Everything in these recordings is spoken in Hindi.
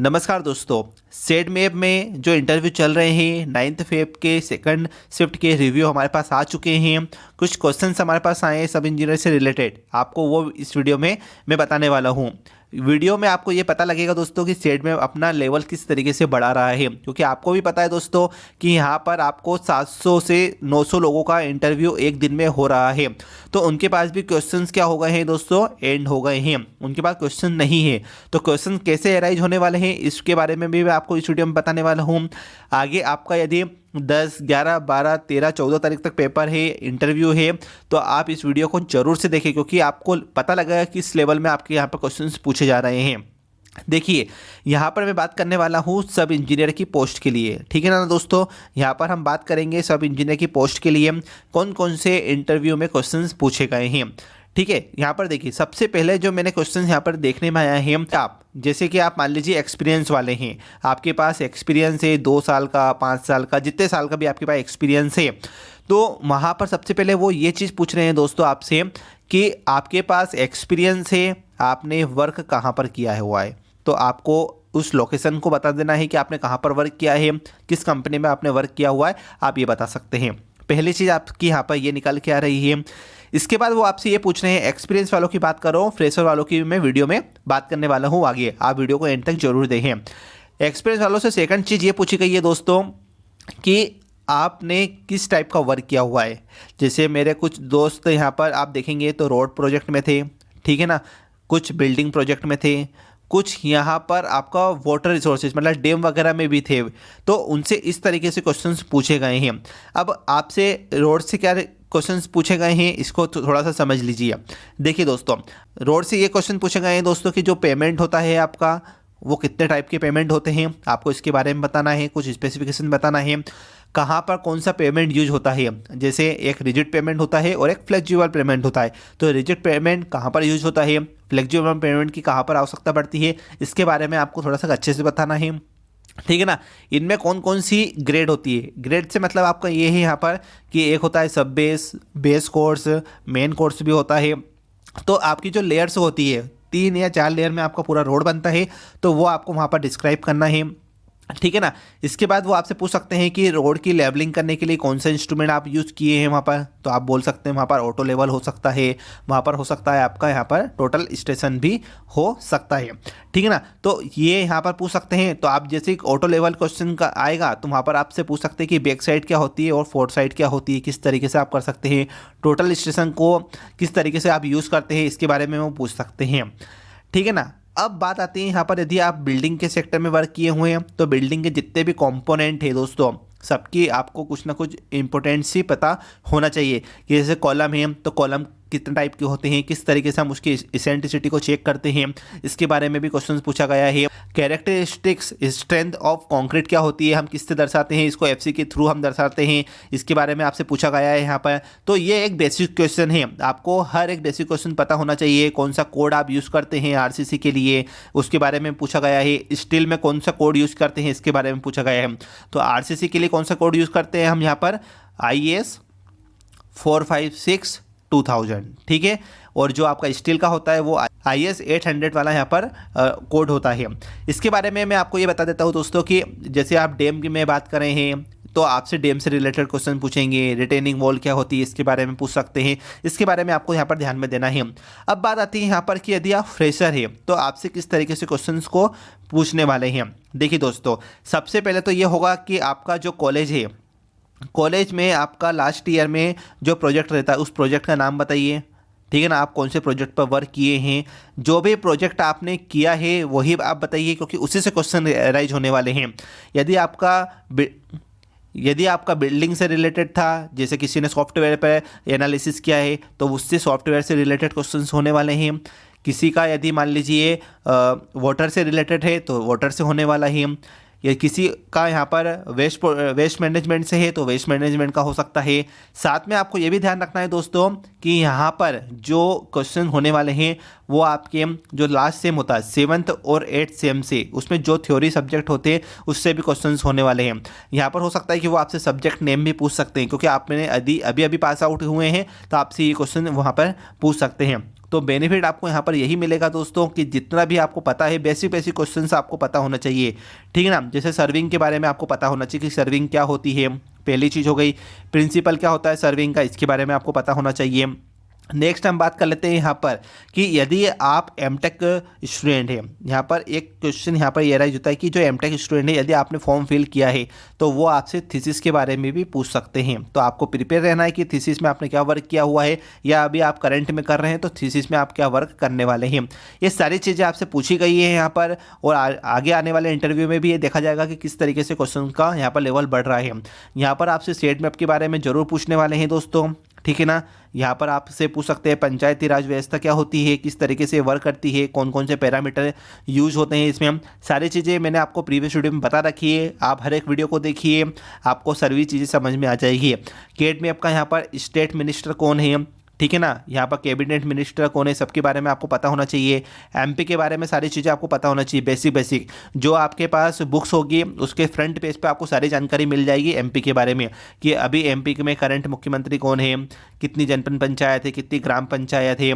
नमस्कार दोस्तों। सेड मेब में जो इंटरव्यू चल रहे हैं 9th फेब के सेकंड शिफ्ट के रिव्यू हमारे पास आ चुके हैं। कुछ क्वेश्चंस हमारे पास आए हैं सब इंजीनियर से रिलेटेड, आपको वो इस वीडियो में मैं बताने वाला हूँ। वीडियो में आपको ये पता लगेगा दोस्तों कि सेड में अपना लेवल किस तरीके से बढ़ा रहा है, क्योंकि आपको भी पता है दोस्तों कि यहाँ पर आपको 700 से 900 लोगों का इंटरव्यू एक दिन में हो रहा है। तो उनके पास भी क्वेश्चंस क्या हो गए हैं दोस्तों, एंड हो गए हैं, उनके पास क्वेश्चन नहीं है। तो क्वेश्चन कैसे अराइज होने वाले हैं इसके बारे में भी मैं आपको इस वीडियो में बताने वाला हूँ। आगे आपका यदि 10, 11, 12, 13, 14 तारीख तक पेपर है, इंटरव्यू है, तो आप इस वीडियो को जरूर से देखें, क्योंकि आपको पता लगेगा कि इस लेवल में आपके यहाँ पर क्वेश्चंस पूछे जा रहे हैं। देखिए, यहाँ पर मैं बात करने वाला हूँ सब इंजीनियर की पोस्ट के लिए, ठीक है ना दोस्तों। यहाँ पर हम बात करेंगे सब इंजीनियर की पोस्ट के लिए कौन कौन से इंटरव्यू में क्वेश्चंस पूछे गए हैं, ठीक है। यहाँ पर देखिए, सबसे पहले जो मैंने क्वेश्चन यहाँ पर देखने में आया है, आप जैसे कि आप मान लीजिए एक्सपीरियंस वाले हैं, आपके पास एक्सपीरियंस है 2 साल का, 5 साल का, जितने साल का भी आपके पास एक्सपीरियंस है, तो वहाँ पर सबसे पहले वो ये चीज़ पूछ रहे हैं दोस्तों आपसे कि आपके पास एक्सपीरियंस है, आपने वर्क कहाँ पर किया है हुआ है। तो आपको उस लोकेशन को बता देना है कि आपने कहाँ पर वर्क किया है, किस कंपनी में आपने वर्क किया हुआ है, आप ये बता सकते हैं। पहली चीज़ आपकी यहाँ पर ये निकल के आ रही है। इसके बाद वो आपसे ये पूछ रहे हैं, एक्सपीरियंस वालों की बात करो, फ्रेशर वालों की मैं वीडियो में बात करने वाला हूँ आगे, आप वीडियो को एंड तक जरूर देखें। एक्सपीरियंस वालों से सेकंड चीज़ ये पूछी गई है दोस्तों कि आपने किस टाइप का वर्क किया हुआ है। जैसे मेरे कुछ दोस्त यहाँ पर आप देखेंगे तो रोड प्रोजेक्ट में थे, ठीक है ना, कुछ बिल्डिंग प्रोजेक्ट में थे, कुछ यहाँ पर आपका वाटर रिसोर्सेज मतलब डैम वगैरह में भी थे। तो उनसे इस तरीके से क्वेश्चंस पूछे गए हैं। अब आपसे रोड से क्या क्वेश्चंस पूछे गए हैं इसको थोड़ा सा समझ लीजिए। देखिए दोस्तों, रोड से ये क्वेश्चन पूछे गए हैं दोस्तों कि जो पेमेंट होता है आपका, वो कितने टाइप के पेमेंट होते हैं, आपको इसके बारे में बताना है, कुछ स्पेसिफिकेशन बताना है, कहाँ पर कौन सा पेमेंट यूज होता है। जैसे एक रिजिड पेमेंट होता है और एक फ्लेक्सिबल पेमेंट होता है। तो रिजिड पेमेंट कहाँ पर यूज होता है, फ्लेक्सिबल पेमेंट की कहाँ पर आवश्यकता पड़ती है, इसके बारे में आपको थोड़ा सा अच्छे से बताना है, ठीक है ना। इनमें कौन कौन सी ग्रेड होती है, ग्रेड से मतलब आपका ये है यहाँ पर कि एक होता है सब base, base course, main course भी होता है। तो आपकी जो लेयर्स होती है 3 या 4 लेयर में आपका पूरा रोड बनता है, तो वो आपको वहाँ पर डिस्क्राइब करना है, ठीक है ना। इसके बाद वो आपसे पूछ सकते हैं कि रोड की लेवलिंग करने के लिए कौन सा इंस्ट्रूमेंट आप यूज़ किए हैं वहाँ पर। तो आप बोल सकते हैं वहाँ पर ऑटो लेवल हो सकता है, वहाँ पर हो सकता है आपका यहाँ पर टोटल स्टेशन भी हो सकता है, ठीक है ना। तो ये यहाँ पर पूछ सकते हैं। तो आप जैसे ऑटो लेवल क्वेश्चन का आएगा तो वहाँ पर आपसे पूछ सकते हैं कि बैक साइड क्या होती है और फोर्थ साइड क्या होती है, किस तरीके से आप कर सकते हैं, टोटल स्टेशन को किस तरीके से आप यूज़ करते हैं, इसके बारे में वो पूछ सकते हैं, ठीक है ना। अब बात आती है यहाँ पर, यदि आप बिल्डिंग के सेक्टर में वर्क किए हुए हैं तो बिल्डिंग के जितने भी कंपोनेंट है दोस्तों, सबकी आपको कुछ ना कुछ इंपॉर्टेंस ही पता होना चाहिए। कि जैसे कॉलम है तो कॉलम कितने टाइप के होते हैं, किस तरीके से हम उसकी इसेंट्रिसिटी को चेक करते हैं, इसके बारे में भी क्वेश्चन पूछा गया है। कैरेक्टरिस्टिक्स स्ट्रेंथ ऑफ कंक्रीट क्या होती है, हम किससे दर्शाते हैं, इसको एफसी के थ्रू हम दर्शाते हैं, इसके बारे में आपसे पूछा गया है यहाँ पर। तो ये एक बेसिक क्वेश्चन है, आपको हर एक बेसिक क्वेश्चन पता होना चाहिए। कौन सा कोड आप यूज़ करते हैं आरसीसी के लिए, उसके बारे में पूछा गया है। स्टील में कौन सा कोड यूज़ करते हैं, इसके बारे में पूछा गया है। तो आरसीसी के लिए कौन सा कोड यूज़ करते हैं हम यहाँ पर, IS 456-2000, ठीक है। और जो आपका स्टील का होता है वो IS 800 वाला यहाँ पर कोड होता है। इसके बारे में मैं आपको ये बता देता हूँ दोस्तों कि जैसे आप डैम की में बात कर रहे हैं तो आपसे डैम से रिलेटेड क्वेश्चन पूछेंगे। रिटेनिंग वॉल क्या होती है, इसके बारे में पूछ सकते हैं, इसके बारे में आपको यहाँ पर ध्यान में देना है। अब बात आती है यहाँ पर कि यदि आप फ्रेशर है तो आपसे किस तरीके से क्वेश्चंस को पूछने वाले हैं। देखिए दोस्तों, सबसे पहले तो ये होगा कि आपका जो कॉलेज है, कॉलेज में आपका लास्ट ईयर में जो प्रोजेक्ट रहता है उस प्रोजेक्ट का नाम बताइए, ठीक है ना। आप कौन से प्रोजेक्ट पर वर्क किए हैं, जो भी प्रोजेक्ट आपने किया है वही आप बताइए, क्योंकि उसी से क्वेश्चन राइज होने वाले हैं। यदि आपका बिल्डिंग से रिलेटेड था, जैसे किसी ने सॉफ्टवेयर पर एनालिसिस किया है तो उससे सॉफ्टवेयर से रिलेटेड क्वेश्चंस होने वाले हैं। किसी का यदि मान लीजिए वाटर से रिलेटेड है तो वाटर से होने वाला है, या किसी का यहाँ पर वेस्ट मैनेजमेंट से है तो वेस्ट मैनेजमेंट का हो सकता है। साथ में आपको ये भी ध्यान रखना है दोस्तों कि यहाँ पर जो क्वेश्चन होने वाले हैं वो आपके जो लास्ट सेम होता है 7th और 8th सेम से, उसमें जो थ्योरी सब्जेक्ट होते हैं उससे भी क्वेश्चंस होने वाले हैं। यहाँ पर हो सकता है कि वो आपसे सब्जेक्ट नेम भी पूछ सकते हैं, क्योंकि आपने अभी पास आउट हुए हैं तो आपसे ये क्वेश्चन वहाँ पर पूछ सकते हैं। तो बेनिफिट आपको यहाँ पर यही मिलेगा दोस्तों कि जितना भी आपको पता है बेसिक बेसिक क्वेश्चन आपको पता होना चाहिए, ठीक है ना। जैसे सर्विंग के बारे में आपको पता होना चाहिए कि सर्विंग क्या होती है, पहली चीज़ हो गई। प्रिंसिपल क्या होता है सर्विंग का, इसके बारे में आपको पता होना चाहिए। नेक्स्ट हम बात कर लेते हैं यहाँ पर कि यदि आप एमटेक स्टूडेंट हैं, यहाँ पर एक क्वेश्चन यहाँ पर ये राइज होता है कि जो एमटेक स्टूडेंट है यदि आपने फॉर्म फिल किया है तो वो आपसे थीसिस के बारे में भी पूछ सकते हैं। तो आपको प्रिपेयर रहना है कि थीसिस में आपने क्या वर्क किया हुआ है, या अभी आप करंट में कर रहे हैं तो थीसिस में आप क्या वर्क करने वाले हैं। ये सारी चीज़ें आपसे पूछी गई है यहाँ पर, और आगे आने वाले इंटरव्यू में भी ये देखा जाएगा कि किस तरीके से क्वेश्चन का यहाँ पर लेवल बढ़ रहा है। यहाँ पर आपसे स्टेट मैप के बारे में ज़रूर पूछने वाले हैं दोस्तों, ठीक है ना। यहाँ पर आपसे पूछ सकते हैं पंचायती राज व्यवस्था क्या होती है, किस तरीके से वर्क करती है, कौन कौन से पैरामीटर यूज होते हैं इसमें। हम सारी चीज़ें मैंने आपको प्रीवियस वीडियो में बता रखी है, आप हर एक वीडियो को देखिए, आपको सभी चीज़ें समझ में आ जाएगी। कैट में आपका यहाँ पर स्टेट मिनिस्टर कौन है, ठीक है ना, यहाँ पर कैबिनेट मिनिस्टर कौन है, सबके बारे में आपको पता होना चाहिए। एमपी के बारे में सारी चीज़ें आपको पता होना चाहिए, बेसिक बेसिक जो आपके पास बुक्स होगी उसके फ्रंट पेज पे आपको सारी जानकारी मिल जाएगी एमपी के बारे में, कि अभी एमपी में करंट मुख्यमंत्री कौन है, कितनी जनपद पंचायत है, कितनी ग्राम पंचायत है।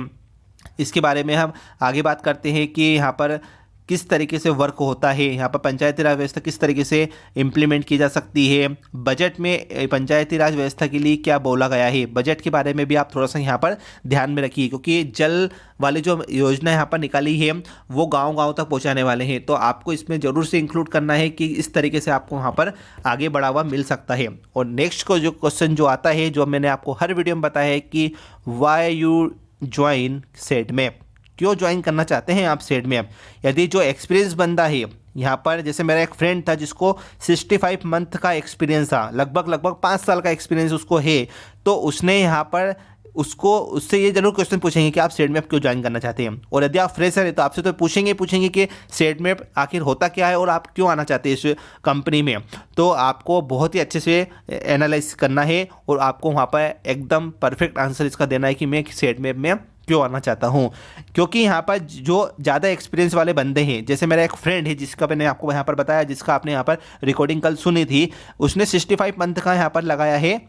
इसके बारे में हम आगे बात करते हैं कि यहाँ पर किस तरीके से वर्क होता है, यहाँ पर पंचायती राज व्यवस्था किस तरीके से इम्प्लीमेंट की जा सकती है, बजट में पंचायती राज व्यवस्था के लिए क्या बोला गया है। बजट के बारे में भी आप थोड़ा सा यहाँ पर ध्यान में रखिए, क्योंकि जल वाली जो योजना यहाँ पर निकाली है वो गांव-गांव तक पहुँचाने वाले हैं, तो आपको इसमें ज़रूर से इंक्लूड करना है कि इस तरीके से आपको वहाँ पर आगे बढ़ावा मिल सकता है। और नेक्स्ट को जो क्वेश्चन जो आता है, जो मैंने आपको हर वीडियो में बताया है कि why you join set map, क्यों ज्वाइन करना चाहते हैं आप सेट में। यदि जो एक्सपीरियंस बंदा है यहाँ पर, जैसे मेरा एक फ्रेंड था जिसको 65 मंथ का एक्सपीरियंस था, लगभग 5 साल का एक्सपीरियंस उसको है, तो उसने यहाँ पर उससे ये जरूर क्वेश्चन पूछेंगे कि आप सेट मैप क्यों ज्वाइन करना चाहते हैं। और यदि आप फ्रेशर है तो आपसे तो पूछेंगे कि सेट मैप आखिर होता क्या है और आप क्यों आना चाहते हैं इस कंपनी में। तो आपको बहुत ही अच्छे से एनालाइज करना है और आपको वहाँ पर एकदम परफेक्ट आंसर इसका देना है कि मैं सेट मैप में क्यों आना चाहता हूँ। क्योंकि यहाँ पर जो ज़्यादा एक्सपीरियंस वाले बंदे हैं, जैसे मेरा एक फ्रेंड है जिसका मैंने आपको यहाँ पर बताया, जिसका आपने यहाँ पर रिकॉर्डिंग कल सुनी थी, उसने 65 मंथ का यहाँ पर लगाया है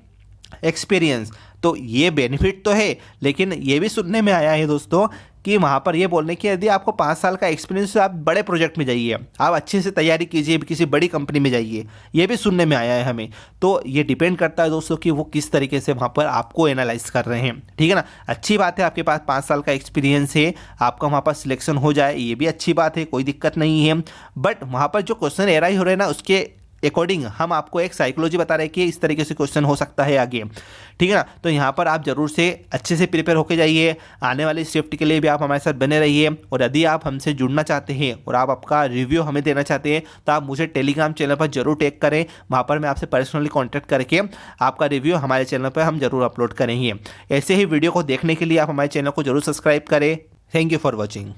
एक्सपीरियंस। तो ये बेनिफिट तो है, लेकिन ये भी सुनने में आया है दोस्तों कि वहाँ पर ये बोलने की यदि आपको 5 साल का एक्सपीरियंस तो आप बड़े प्रोजेक्ट में जाइए, आप अच्छे से तैयारी कीजिए, किसी बड़ी कंपनी में जाइए, ये भी सुनने में आया है हमें। तो ये डिपेंड करता है दोस्तों कि वो किस तरीके से वहाँ पर आपको एनालाइज कर रहे हैं, ठीक है ना। अच्छी बात है आपके पास 5 साल का एक्सपीरियंस है, आपका वहाँ पर सिलेक्शन हो जाए, ये भी अच्छी बात है, कोई दिक्कत नहीं है। बट वहाँ पर जो क्वेश्चन एराइज हो रहे हैं ना, उसके अकॉर्डिंग हम आपको एक साइकोलॉजी बता रहे हैं कि इस तरीके से क्वेश्चन हो सकता है आगे, ठीक है ना। तो यहाँ पर आप जरूर से अच्छे से प्रिपेयर होकर जाइए, आने वाली शिफ्ट के लिए भी आप हमारे साथ बने रहिए। और यदि आप हमसे जुड़ना चाहते हैं और आप आपका रिव्यू हमें देना चाहते हैं तो आप मुझे टेलीग्राम चैनल पर जरूर टैग करें, वहाँ पर मैं आपसे पर्सनली कॉन्टैक्ट करके आपका रिव्यू हमारे चैनल पर हम जरूर अपलोड करेंगे। ऐसे ही वीडियो को देखने के लिए आप हमारे चैनल को जरूर सब्सक्राइब करें। Thank you for watching.